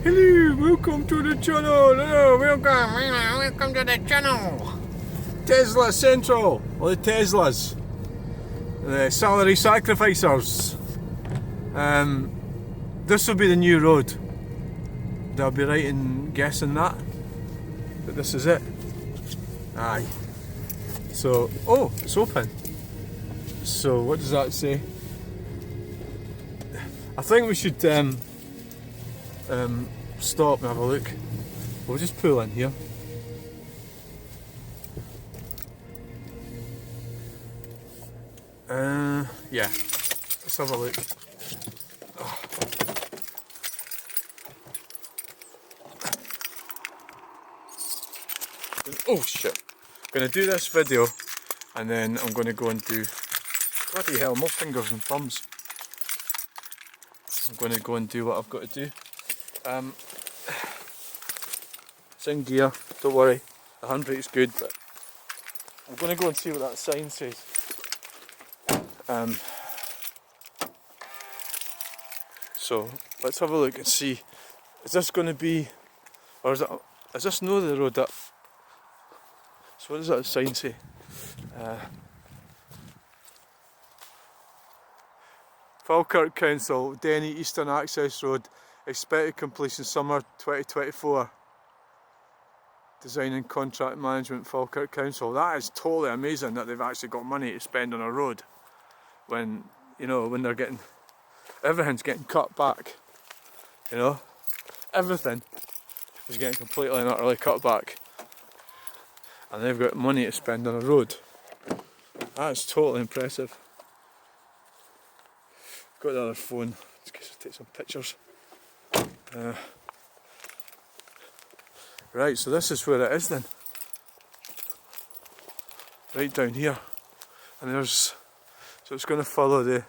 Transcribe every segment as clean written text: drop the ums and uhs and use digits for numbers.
Hello, welcome to the channel. Hello, welcome to the channel. Tesla Central, or the Teslas, the salary sacrificers. This will be the new road. They'll be right in guessing that. But this is it. Aye. So, oh, it's open. So, what does that say? I think we should stop and have a look. We'll just pull in here. Yeah, let's have a look. Oh shit. I'm going to do this video and then I'm going to go and do, bloody hell, more fingers and thumbs. I'm going to go and do what I've got to do. It's in gear, don't worry, the handbrake's good, but I'm going to go and see what that sign says. So let's have a look and see, is this going to be, or is this no the road up? So what does that sign say? Falkirk Council, Denny Eastern Access Road, expected completion summer 2024. Design and contract management, Falkirk Council. That is totally amazing that they've actually got money to spend on a road when, you know, when they're getting, everything's getting cut back, you know, everything is getting completely and utterly cut back, and they've got money to spend on a road. That's totally impressive. Got the other phone, just in case I take some pictures. Right, so this is where it is then. Right down here. And there's, so it's going to follow the,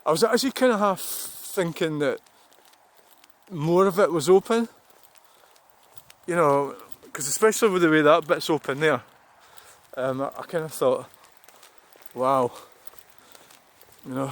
I was actually kind of half thinking that more of it was open. You know, because especially with the way that bit's open there. I kind of thought, wow, you know.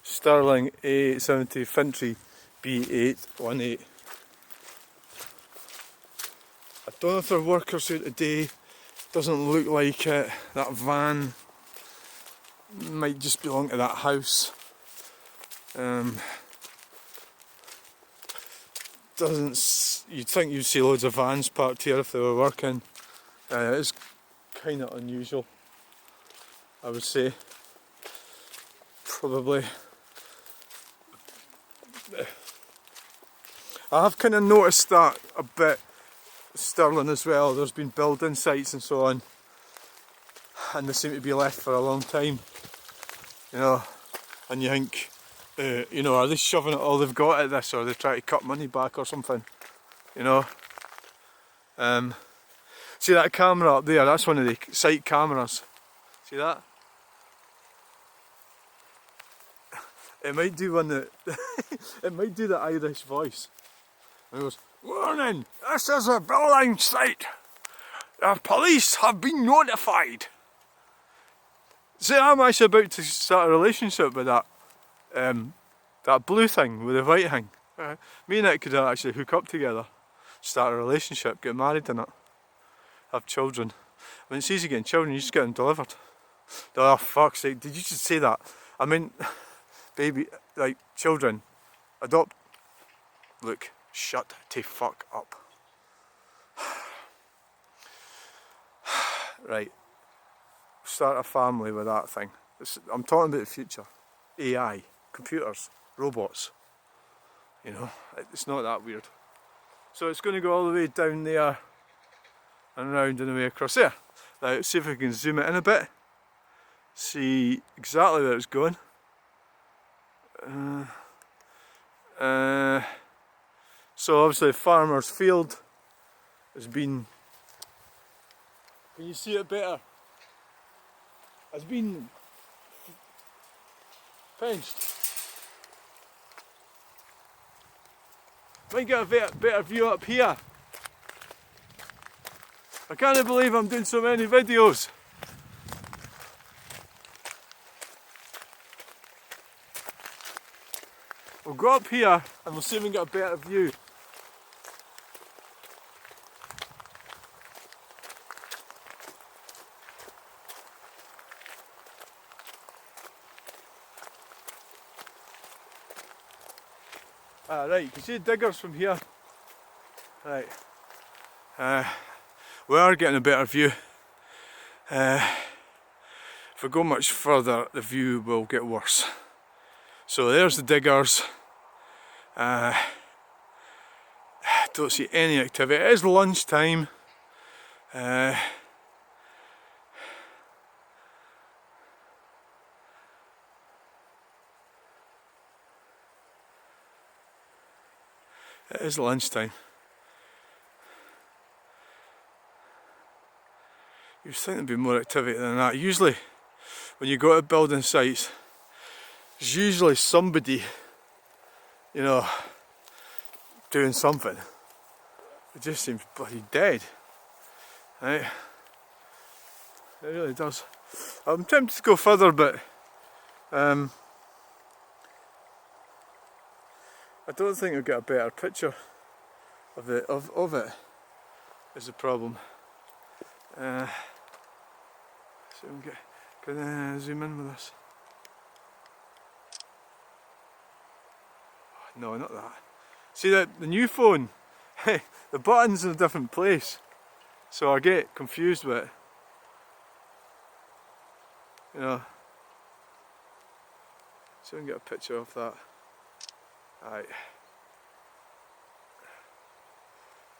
Sterling A70 Fintry B818. I don't know if there are workers here today, doesn't look like it. That van might just belong to that house. You'd think you'd see loads of vans parked here if they were working. It is kind of unusual, I would say. Probably. I have kind of noticed that a bit, Stirling as well. There's been building sites and so on, and they seem to be left for a long time, you know, and you think, you know, are they shoving it all they've got at this, or are they trying to cut money back or something, you know. See that camera up there, that's one of the site cameras, see that? It might do one that, it might do the Irish voice. And it goes, "Warning, this is a building site. The police have been notified." See, I'm actually about to start a relationship with that, that blue thing with the white thing. Me and it could actually hook up together, start a relationship, get married in it, have children. I mean, it's easy getting children, you just get them delivered. Oh, fuck's sake, did you just say that? I mean, baby, like, children, adopt. Look, shut the fuck up. Right, start a family with that thing. I'm talking about the future. AI, computers, robots. You know, it's not that weird. So it's going to go all the way down there and round and the way across there. Now, let's see if we can zoom it in a bit. See exactly where it's going. So obviously Farmer's Field has been, can you see it better? Has been fenced. Might get a better view up here. I can't believe I'm doing so many videos. We'll go up here and we'll see if we can get a better view. Right, you can see the diggers from here. Right. We are getting a better view. If we go much further, the view will get worse. So there's the diggers. Don't see any activity. It is lunchtime. It is lunchtime. You'd think there'd be more activity than that. Usually, when you go to building sites, there's usually somebody, you know, doing something. It just seems bloody dead, right? It really does. I'm tempted to go further, but I don't think I'll get a better picture of it. Is the problem. So we can zoom in with this. Oh, no, not that. See the new phone? Hey, the button's in a different place, so I get confused with it. You know. So we can get a picture of that.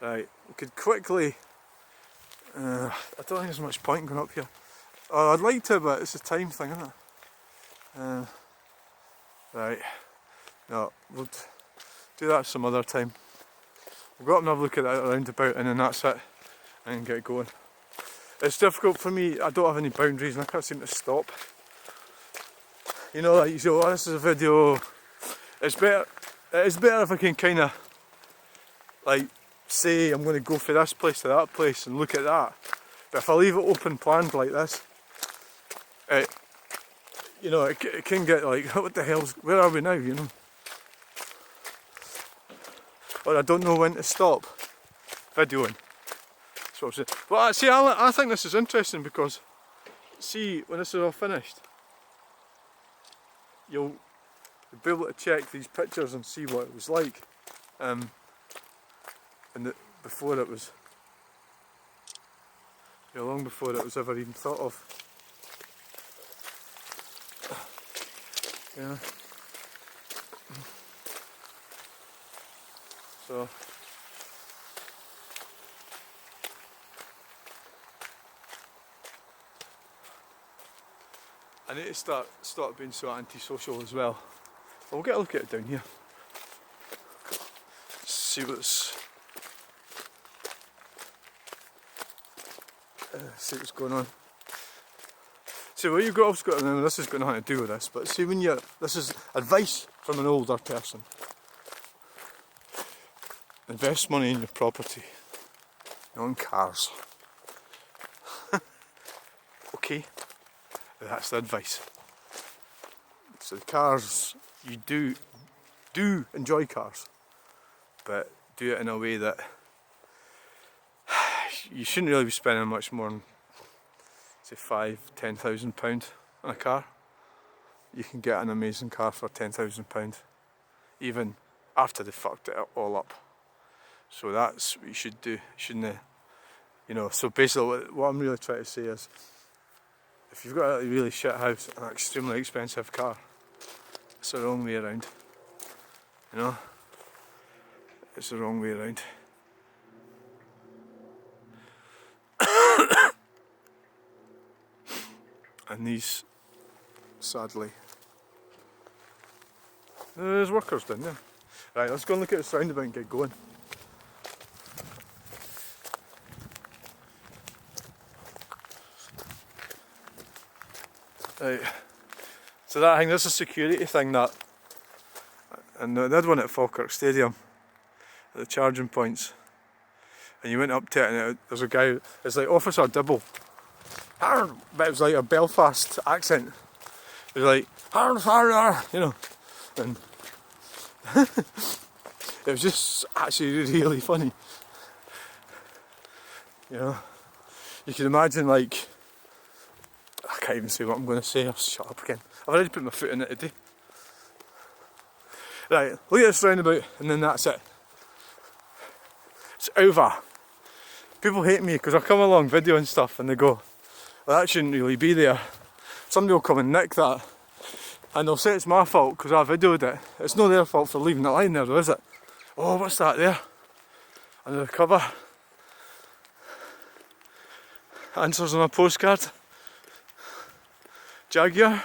Right, we could quickly. I don't think there's much point in going up here. Oh, I'd like to, but it's a time thing, isn't it? Right. No, we'll do that some other time. We'll go up and have a look at that roundabout, and then that's it, and get going. It's difficult for me. I don't have any boundaries, and I can't seem to stop. You know, like you say, oh, this is a video. It's better. It is better if I can kind of like say I'm going to go from this place to that place and look at that. But if I leave it open planned like this, you know, it can get like, what the hell's, where are we now, you know? Or I don't know when to stop videoing. That's what I'm saying. But see, I think this is interesting because, see, when this is all finished, you'll be able to check these pictures and see what it was like. Before it was, long before it was ever even thought of. Yeah. So. I need to stop being so antisocial as well. We'll get a look at it down here. See what's going on. See, what you've also got to remember, this has got nothing to do with this, but see, this is advice from an older person. Invest money in your property, not in cars. Okay, that's the advice. So the cars, you do enjoy cars, but do it in a way that you shouldn't really be spending much more than, say, £5,000-10,000 on a car. You can get an amazing car for £10,000, even after they fucked it all up. So that's what you should do, shouldn't you? You know, so basically what I'm really trying to say is, if you've got a really shit house and an extremely expensive car, it's the wrong way around. You know? It's the wrong way around. And these, sadly, there's workers down there. Right, let's go and look at this roundabout and get going. Right, so that thing, this is a security thing that, and they had one at Falkirk Stadium, at the charging points. And you went up to it and there's a guy, it's like Officer Dibble. But it was like a Belfast accent. It was like, you know, and it was just actually really funny. You know, you can imagine, like, I can't even say what I'm going to say, I'll shut up again. I've already put my foot in it today. Right, look at this roundabout and then that's it. It's over. People hate me because I come along video and stuff and they go, well, that shouldn't really be there. Somebody will come and nick that and they'll say it's my fault because I videoed it. It's not their fault for leaving it lying there though, is it? Oh, what's that there? Under the cover. Answers on a postcard. Jaguar.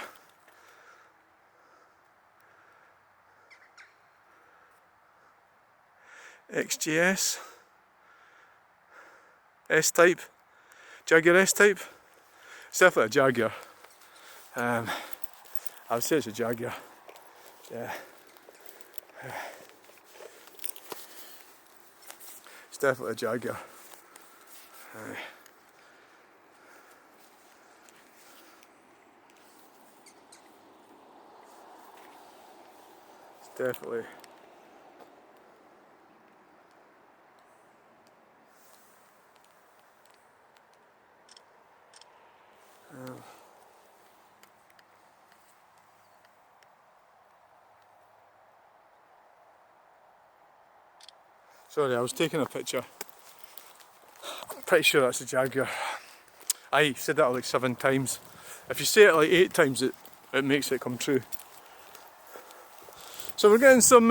XJS. S-Type. Jaguar S-Type. It's definitely a Jaguar. I would say it's a Jaguar. Yeah. It's definitely a Jaguar. It's definitely. Sorry, I was taking a picture. I'm pretty sure that's a Jaguar. I said that like 7 times. If you say it like 8 times, it makes it come true. So we're getting some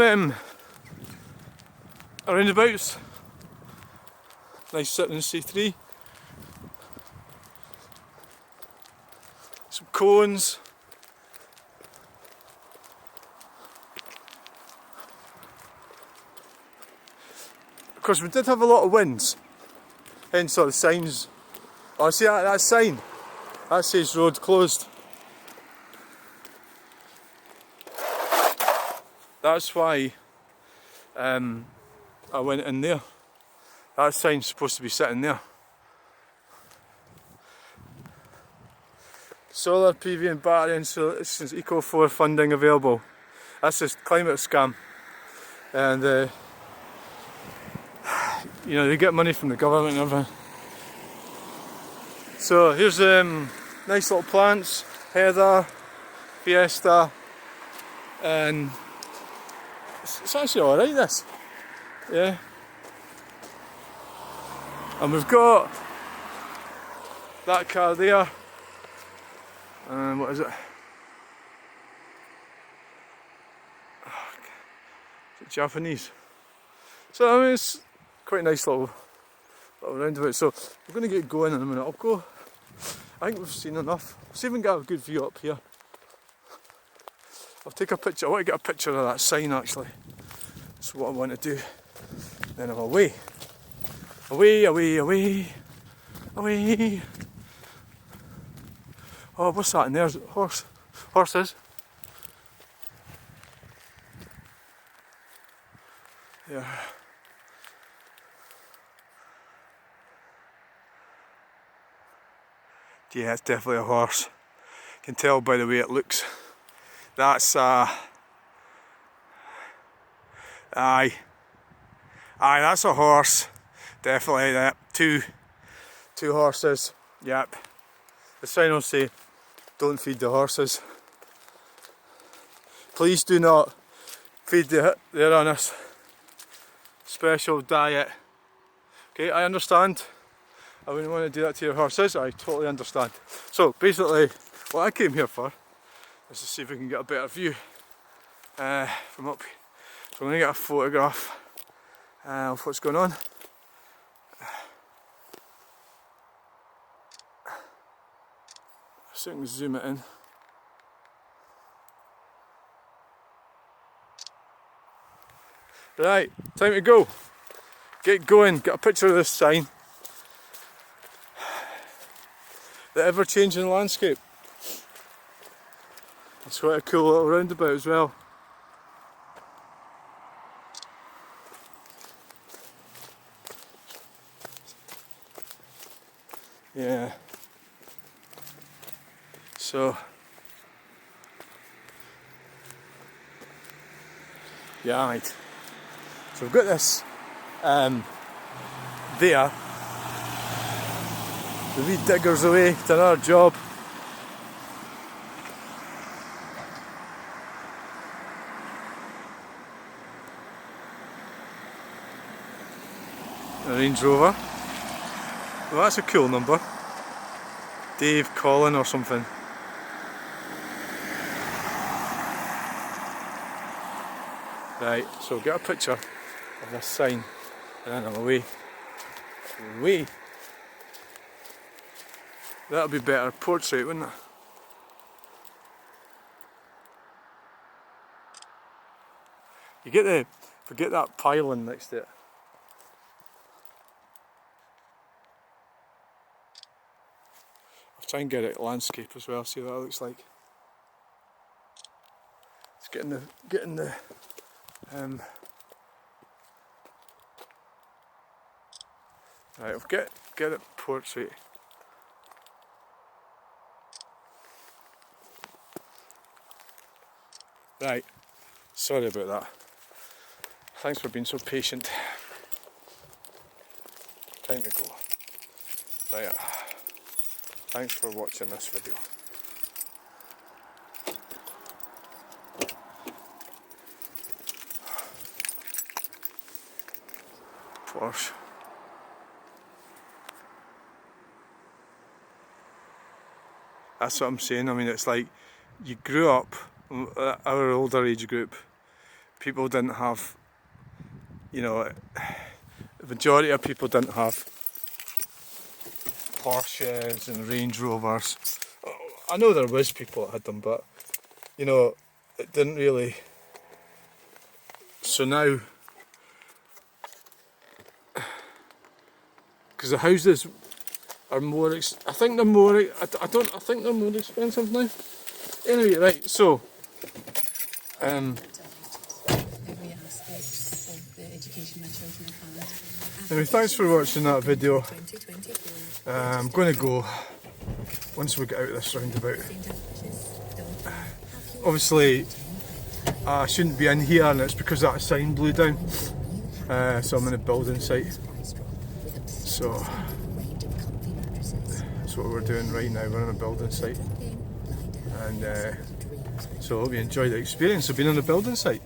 roundabouts. Nice sitting in C3. Some cones. Of course, we did have a lot of winds, hence all the signs. Oh, see that sign? That says road closed. That's why I went in there. That sign's supposed to be sitting there. Solar PV and battery installations, Eco4 funding available. That's this climate scam. And you know, they get money from the government and everything. So here's nice little plants, heather, fiesta, and it's actually alright this. Yeah. And we've got that car there. And what is it? Is it Japanese? So I mean, it's quite a nice little roundabout. So we're going to get going in a minute. I'll go. I think we've seen enough. Let's see if we can get a good view up here. I'll take a picture. I want to get a picture of that sign actually. That's what I want to do. Then I'm away. Away, away, away, away. Oh, what's that in there? Is it horses? Yeah. Yeah, it's definitely a horse. You can tell by the way it looks. That's aye, that's a horse. Definitely that. Two horses. Yep. The sign will say, "Don't feed the horses. Please do not feed they're on a special diet." Okay, I understand. I wouldn't want to do that to your horses. I totally understand. So basically, what I came here for is to see if we can get a better view from up here. So I'm going to get a photograph of what's going on. So I can zoom it in. Right, time to go. Get going, get a picture of this sign. The ever-changing landscape. It's quite a cool little roundabout as well. Yeah. So yeah, mate. So we've got this there. The wee digger's away to another job. A Range Rover. Well, that's a cool number. Dave Collin or something. Right, so get a picture of this sign and then I'm away. Away. That'll be better portrait, wouldn't it? You get the, forget that pylon next to it. I'll try and get it landscape as well, see what that looks like. It's getting the right, I'll get it portrait. Right, sorry about that. Thanks for being so patient. Time to go. Right, thanks for watching this video. Porsche. That's what I'm saying. I mean, it's like you grew up, our older age group, people didn't have, you know, the majority of people didn't have Porsches and Range Rovers. I know there was people that had them, but you know, it didn't really. So now, because the houses are more, I think they're more, I think they're more expensive now. Anyway, right, so anyway, thanks for watching that video. I'm going to go once we get out of this roundabout. Obviously I shouldn't be in here, and it's because that sign blew down, so I'm in a building site. So that's what we're doing right now, we're on a building site, and so I hope you enjoy the experience of being on a building site.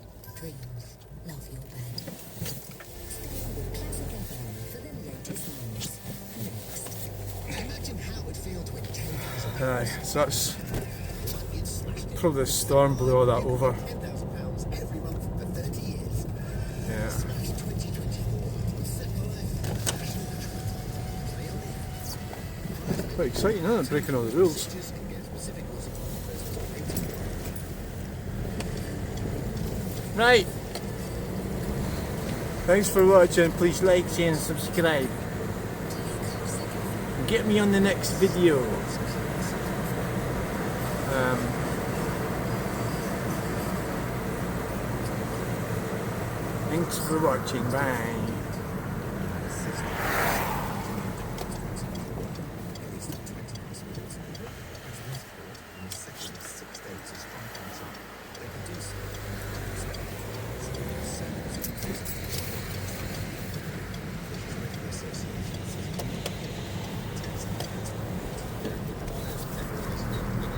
So that's probably the storm blew all that over. Yeah. Quite exciting, isn't it? Breaking all the rules. Right. Thanks for watching. Please like, share and subscribe. Get me on the next video. Thanks for watching. Bye.